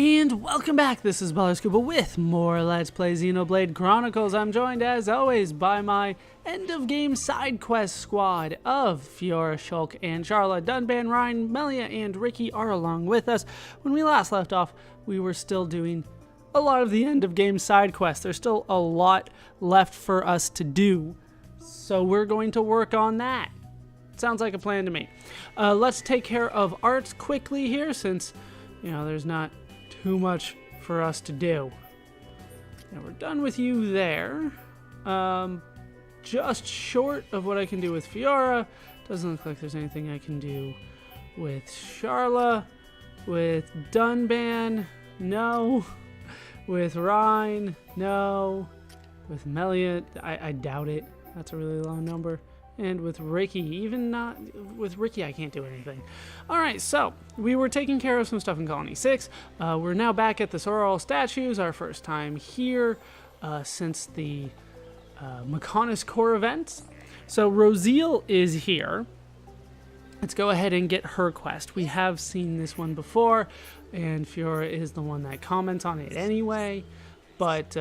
And welcome back, this is ballerscuba with more Let's Play Xenoblade Chronicles. I'm joined as always by my end of game side quest squad of Fiora, Shulk, and Charla. Dunban, Ryan, Melia, and Ricky are along with us. When we last left off, we were still doing a lot of the end of game side quests. There's still a lot left for us to do, so we're going to work on that. Sounds like a plan to me. Let's take care of Art quickly here since, you know, there's not too much for us to do. Now we're done with you there. Just short of what I can do with Fiora. Doesn't look like there's anything I can do with Charla. With Dunban, no. With Ryan, no. With Melia, I doubt it. That's a really low number. And with Ricky, even not with Ricky, I can't do anything. Alright, so we were taking care of some stuff in Colony 6. We're now back at the Sorrel statues, our first time here since the Mechonis Core event. So Rosiel is here. Let's go ahead and get her quest. We have seen this one before, and Fiora is the one that comments on it anyway. But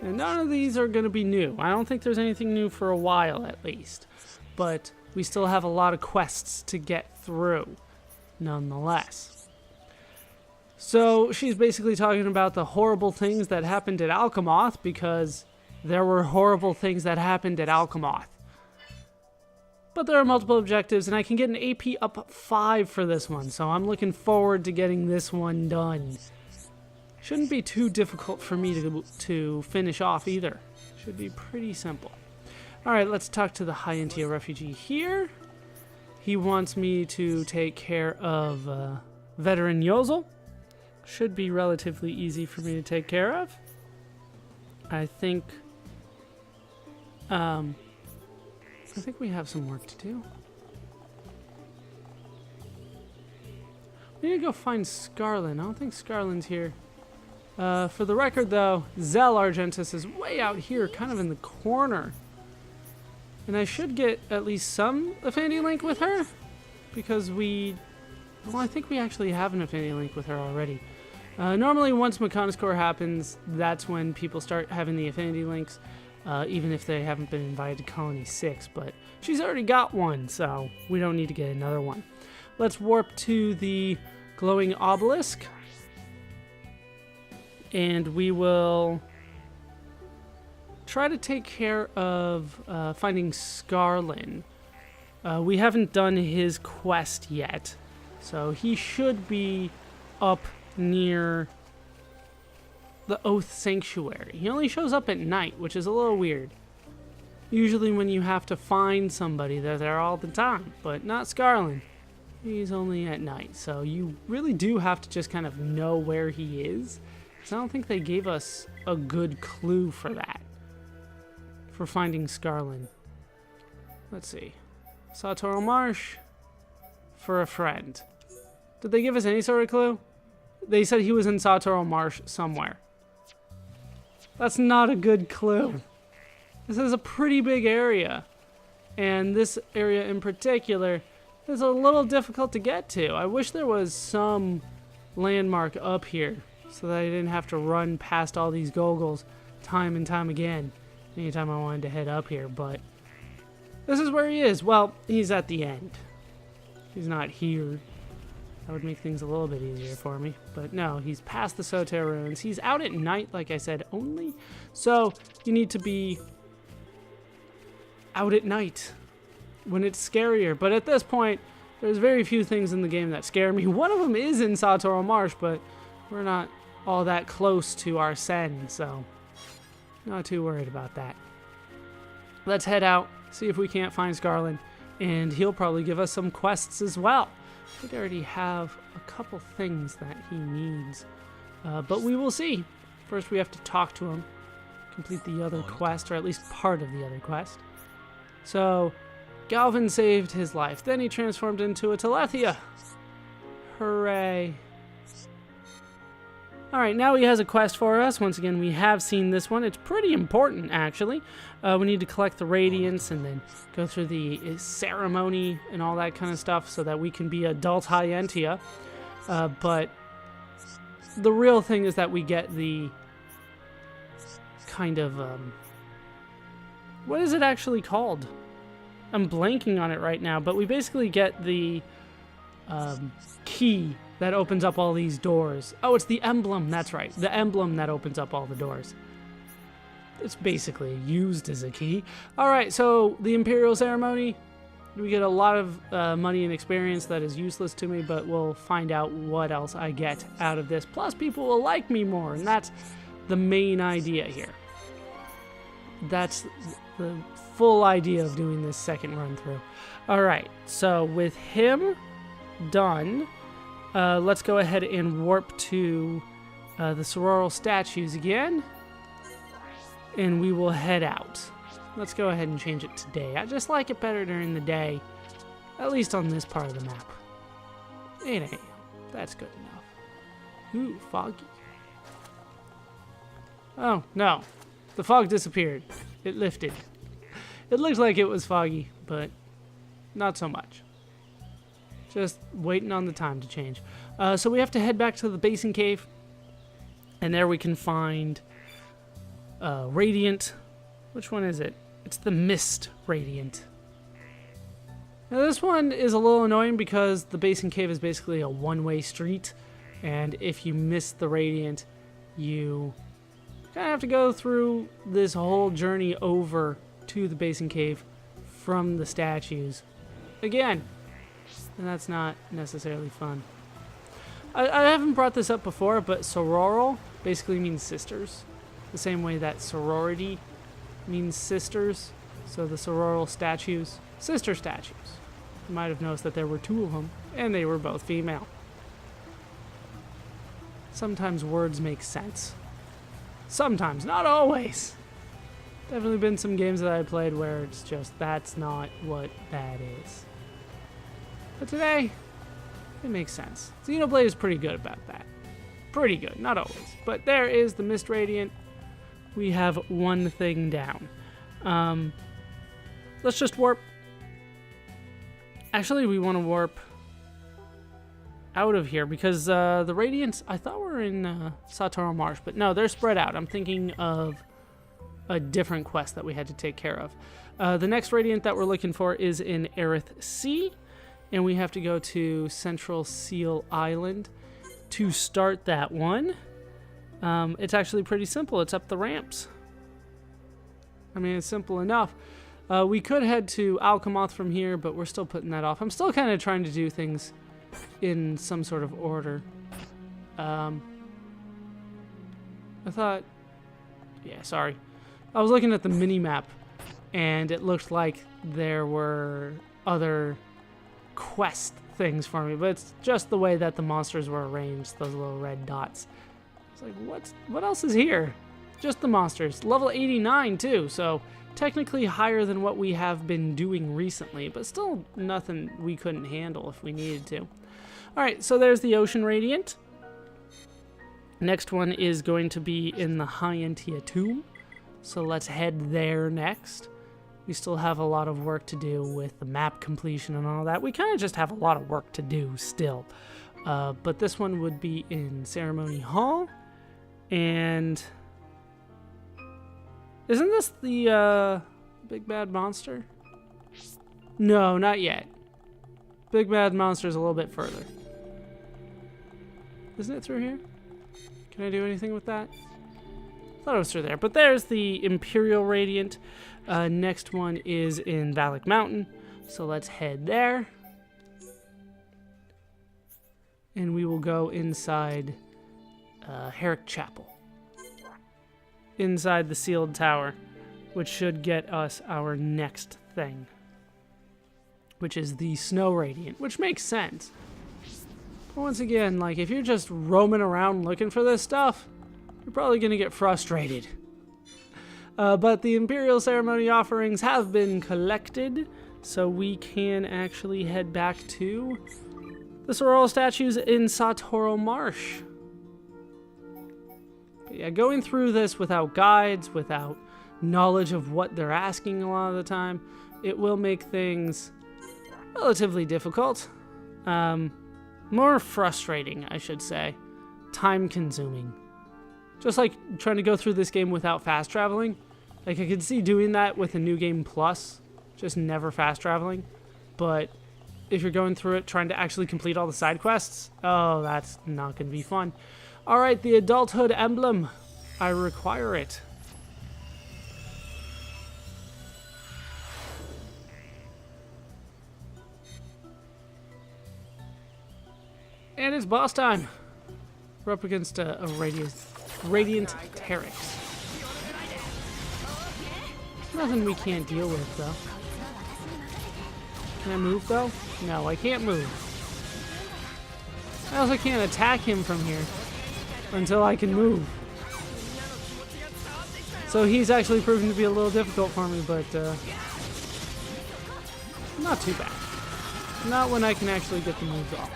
none of these are going to be new. I don't think there's anything new for a while, at least. But we still have a lot of quests to get through, nonetheless. So she's basically talking about the horrible things that happened at Alchemoth, because there were horrible things that happened at Alchemoth. But there are multiple objectives, and I can get an AP up 5 for this one, so I'm looking forward to getting this one done. Shouldn't be too difficult for me to finish off either. Should be pretty simple. Alright, let's talk to the High Entia refugee here. He wants me to take care of veteran Yozel. Should be relatively easy for me to take care of. I think we have some work to do. We need to go find Scarlin. I don't think Scarlin's here. For the record, though, Zell Argentis is way out here, kind of in the corner. And I should get at least some affinity link with her, because well, I think we actually have an affinity link with her already. Normally, once Mechonis Core happens, that's when people start having the affinity links, even if they haven't been invited to Colony 6. But she's already got one, so we don't need to get another one. Let's warp to the glowing obelisk. And we will try to take care of finding Scarlin. We haven't done his quest yet, so he should be up near the Oath Sanctuary. He only shows up at night, which is a little weird. Usually when you have to find somebody, they're there all the time, but not Scarlin. He's only at night, so you really do have to just kind of know where he is. I don't think they gave us a good clue for that. For finding Scarlin. Let's see. Satoral Marsh. For a friend. Did they give us any sort of clue? They said he was in Satoral Marsh somewhere. That's not a good clue. This is a pretty big area. And this area in particular is a little difficult to get to. I wish there was some landmark up here, so that I didn't have to run past all these Gogles time and time again anytime I wanted to head up here, but this is where he is. Well, he's at the end. He's not here. That would make things a little bit easier for me, but no, he's past the Soter ruins. He's out at night, like I said, only, so you need to be out at night when it's scarier, but at this point, there's very few things in the game that scare me. One of them is in Satoral Marsh, but we're not all that close to Arsene, so not too worried about that. Let's head out, see if we can't find Scarlin, and he'll probably give us some quests as well. I think I already have a couple things that he needs, but we will see. First we have to talk to him, complete the other quest, or at least part of the other quest. So, Galvin saved his life, then he transformed into a Telethia. Hooray. Alright, now he has a quest for us. Once again, we have seen this one. It's pretty important, actually. We need to collect the Radiance and then go through the ceremony and all that kind of stuff so that we can be adult High Entia. But the real thing is that we get the kind of, what is it actually called? I'm blanking on it right now, but we basically get the key that opens up all these doors. Oh, it's the emblem, that's right. The emblem that opens up all the doors. It's basically used as a key. Alright, so the Imperial Ceremony, we get a lot of money and experience that is useless to me, but we'll find out what else I get out of this. Plus, people will like me more, and that's the main idea here. That's the full idea of doing this second run through. Alright, so with him done, let's go ahead and warp to the sororal statues again, and we will head out. Let's go ahead and change it to day. I just like it better during the day, at least on this part of the map. 8 a.m. That's good enough. Ooh, foggy. Oh, no. The fog disappeared. It lifted. It looked like it was foggy, but not so much. Just waiting on the time to change. So we have to head back to the Basin Cave, and there we can find Radiant. Which one is it? It's the Mist Radiant. Now this one is a little annoying because the Basin Cave is basically a one-way street, and if you miss the Radiant, you kind of have to go through this whole journey over to the Basin Cave from the statues again, and that's not necessarily fun. I haven't brought this up before, but sororal basically means sisters, the same way that sorority means sisters. So the sororal statues, sister statues. You might have noticed that there were 2 of them, and they were both female. Sometimes words make sense. Sometimes, not always. Definitely been some games that I played where it's just, that's not what that is. But today, it makes sense. Xenoblade is pretty good about that. Pretty good, not always. But there is the Mist Radiant. We have one thing down. Let's just warp. Actually, we want to warp out of here because the Radiants, I thought were in Satoru Marsh, but no, they're spread out. I'm thinking of a different quest that we had to take care of. The next Radiant that we're looking for is in Aerith Sea, and we have to go to Central Seal Island to start that one. It's actually pretty simple. It's up the ramps. I mean, it's simple enough. We could head to Alchemoth from here, but we're still putting that off. I'm still kind of trying to do things in some sort of order. I thought... Yeah, sorry. I was looking at the mini-map, and it looked like there were other quest things for me, but it's just the way that the monsters were arranged, those little red dots. It's like, what else is here? Just the monsters. Level 89 too, so technically higher than what we have been doing recently, but still nothing we couldn't handle if we needed to. Alright, so there's the Ocean Radiant. Next one is going to be in the High Entia Tomb, so let's head there next. We still have a lot of work to do with the map completion and all that. We kind of just have a lot of work to do still. But this one would be in Ceremony Hall. And isn't this the Big Bad Monster? No, not yet. Big Bad Monster is a little bit further. Isn't it through here? Can I do anything with that? I thought it was through there. But there's the Imperial Radiant. Next one is in Valak Mountain. So let's head there. And we will go inside Herrick Chapel. Inside the sealed tower, which should get us our next thing, which is the Snow Radiant, which makes sense. But once again, like, if you're just roaming around looking for this stuff, you're probably going to get frustrated. But the Imperial Ceremony offerings have been collected, so we can actually head back to the Sororal statues in Satoru Marsh. But yeah, going through this without guides, without knowledge of what they're asking a lot of the time, it will make things relatively difficult. More frustrating, I should say. time consuming. Just like trying to go through this game without fast traveling. Like I could see doing that with a New Game Plus, just never fast traveling. But if you're going through it trying to actually complete all the side quests, oh, that's not going to be fun. All right, the adulthood emblem. I require it. And it's boss time. We're up against a Radiant Terex. Nothing we can't deal with, though. Can I move, though? No, I can't move. I also can't attack him from here until I can move. So he's actually proven to be a little difficult for me, but not too bad. Not when I can actually get the moves off.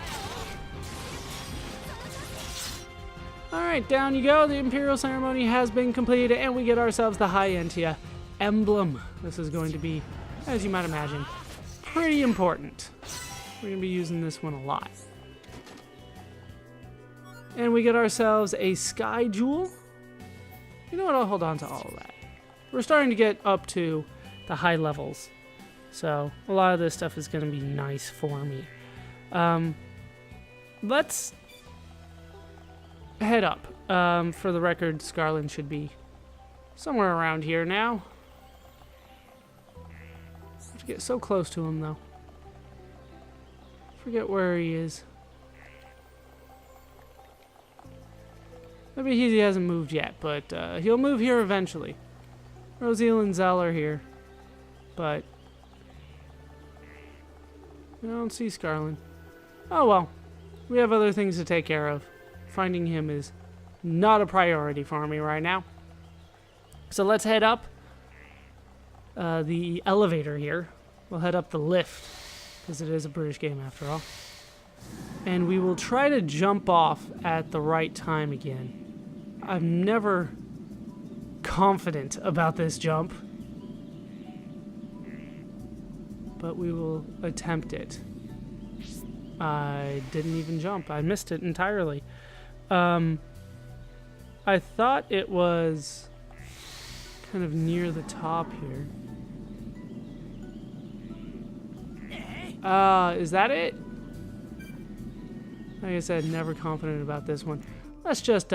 Alright, down you go. The Imperial Ceremony has been completed, and we get ourselves the High Entia Emblem. This is going to be, as you might imagine, pretty important. We're going to be using this one a lot. And we get ourselves a Sky Jewel. You know what? I'll hold on to all of that. We're starting to get up to the high levels, so a lot of this stuff is going to be nice for me. Let's head up. For the record, Scarlin should be somewhere around here now. I have to get so close to him, though. Forget where he is. Maybe he hasn't moved yet, but he'll move here eventually. Rosiel and Zell are here, but I don't see Scarlin. Oh well, we have other things to take care of. Finding him is not a priority for me right now. So let's head up the elevator here. We'll head up the lift, because it is a British game after all. And we will try to jump off at the right time again. I'm never confident about this jump, but we will attempt it. I didn't even jump. I missed it entirely. I thought it was kind of near the top here. Is that it? Like I said, never confident about this one. Let's just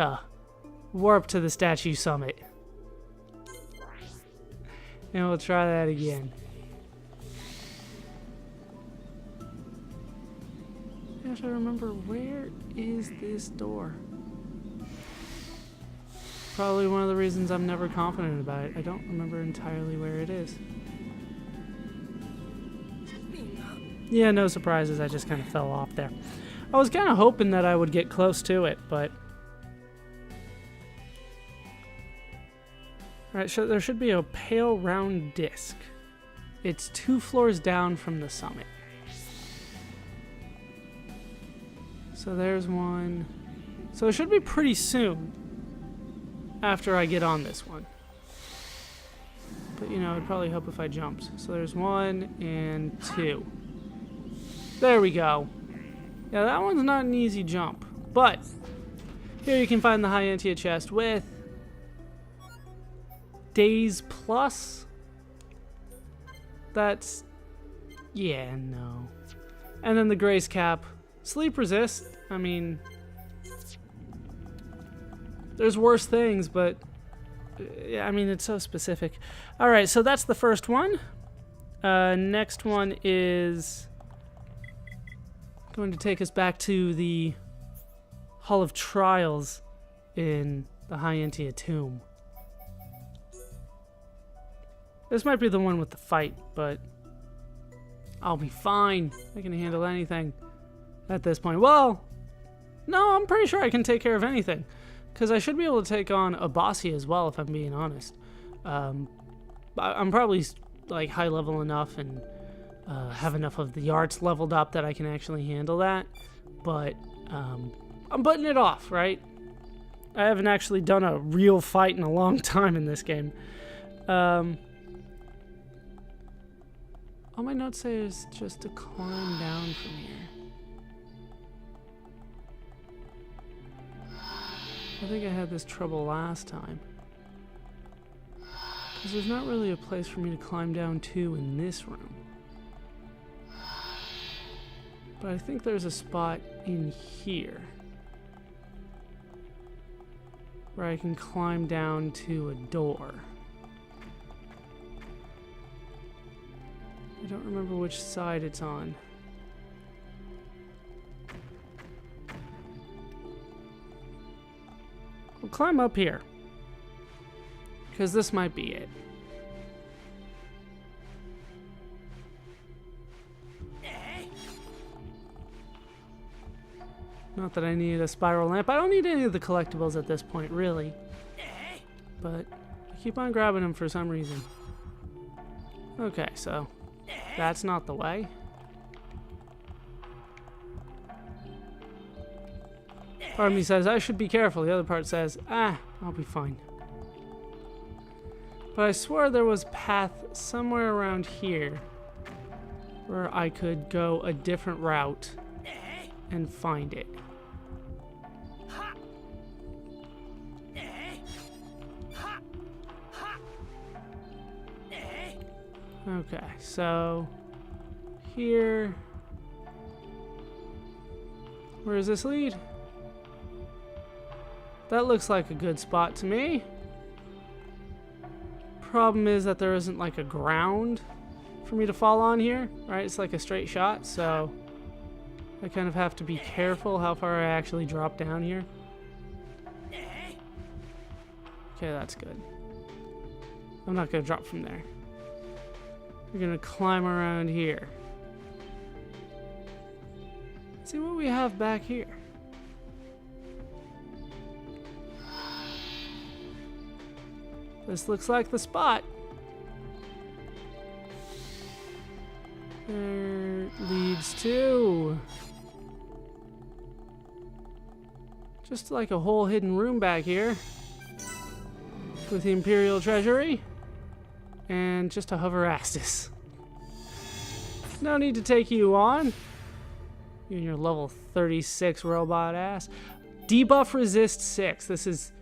warp to the statue summit. And we'll try that again. I have to remember, where is this door? Probably one of the reasons I'm never confident about it. I don't remember entirely where it is. Yeah, no surprises. I just kind of fell off there. I was kind of hoping that I would get close to it, but... Alright, so there should be a pale round disc. It's 2 floors down from the summit. So there's one. So it should be pretty soon after I get on this one. But, you know, I'd probably hope if I jumped. So there's 1 and 2. There we go. Yeah, that one's not an easy jump. But here you can find the High Entia chest with Days Plus. That's... yeah, no. And then the Grace Cap. Sleep Resist. I mean... there's worse things, but... I mean, it's so specific. Alright, so that's the first one. Next one is... going to take us back to the Hall of Trials in the High Entia Tomb. This might be the one with the fight, but I'll be fine. I can handle anything at this point. Well, no, I'm pretty sure I can take care of anything, because I should be able to take on a bossy as well, if I'm being honest. I'm probably like high level enough and have enough of the arts leveled up that I can actually handle that, but I'm putting it off, right? I haven't actually done a real fight in a long time in this game. All my notes say is just to climb down from here. I think I had this trouble last time. Because there's not really a place for me to climb down to in this room. But I think there's a spot in here where I can climb down to a door. I don't remember which side it's on. We'll climb up here, because this might be it. Not that I need a spiral lamp. I don't need any of the collectibles at this point, really. But I keep on grabbing them for some reason. Okay, so that's not the way. Part of me says I should be careful. The other part says, I'll be fine. But I swore there was a path somewhere around here where I could go a different route and find it. Okay, so here. Where does this lead? That looks like a good spot to me. Problem is that there isn't like a ground for me to fall on here, right? It's like a straight shot, so I kind of have to be careful how far I actually drop down here. Okay, that's good. I'm not gonna drop from there. We're gonna climb around here. Let's see what we have back here. This looks like the spot. There leads to just like a whole hidden room back here with the Imperial Treasury and just a hover Astus. No need to take you on. You and your level 36 robot ass. Debuff resist 6. This is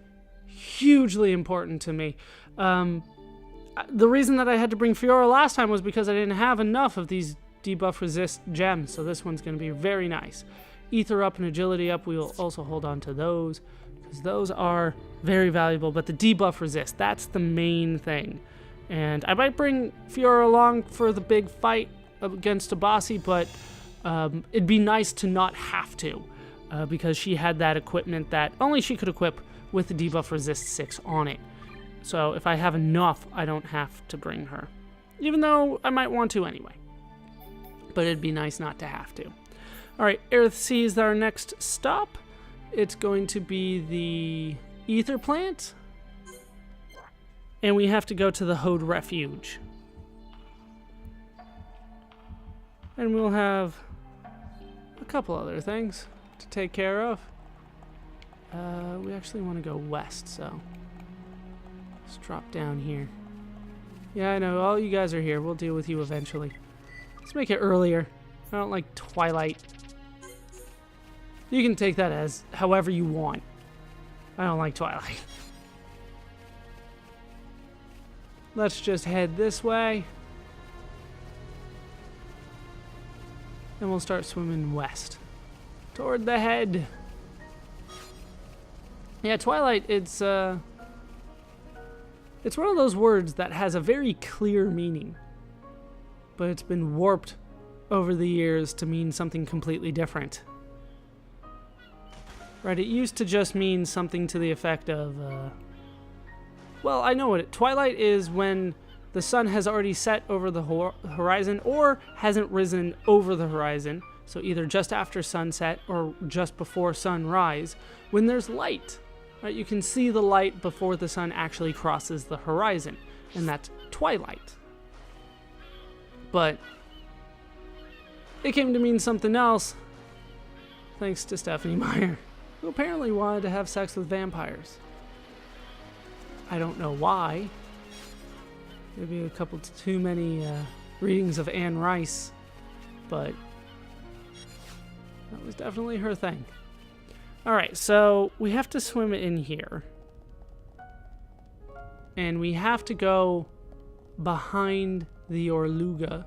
hugely important to me. The reason that I had to bring Fiora last time was because I didn't have enough of these debuff resist gems, so this one's going to be very nice. Ether up and agility up, we will also hold on to those, because those are very valuable, but the debuff resist, that's the main thing. And I might bring Fiora along for the big fight against a bossy, but it'd be nice to not have to, because she had that equipment that only she could equip with the debuff resist 6 on it. So if I have enough, I don't have to bring her. Even though I might want to anyway. But it'd be nice not to have to. Alright, Earthsea is our next stop. It's going to be the Ether Plant. And we have to go to the Hode Refuge. And we'll have a couple other things to take care of. We actually want to go west, so let's drop down here. Yeah, I know, all you guys are here. We'll deal with you eventually. Let's make it earlier. I don't like twilight. You can take that as however you want. I don't like twilight. Let's just head this way. And we'll start swimming west. Toward the head. Yeah, twilight, it's one of those words that has a very clear meaning. But it's been warped over the years to mean something completely different. Right, it used to just mean something to the effect of, well, I know what twilight is when the sun has already set over the horizon or hasn't risen over the horizon. So either just after sunset or just before sunrise, when there's light. Right, you can see the light before the sun actually crosses the horizon, and that's twilight. But it came to mean something else, thanks to Stephanie Meyer, who apparently wanted to have sex with vampires. I don't know why. Maybe a couple too many readings of Anne Rice, but that was definitely her thing. Alright, so we have to swim in here. And we have to go behind the Orluga.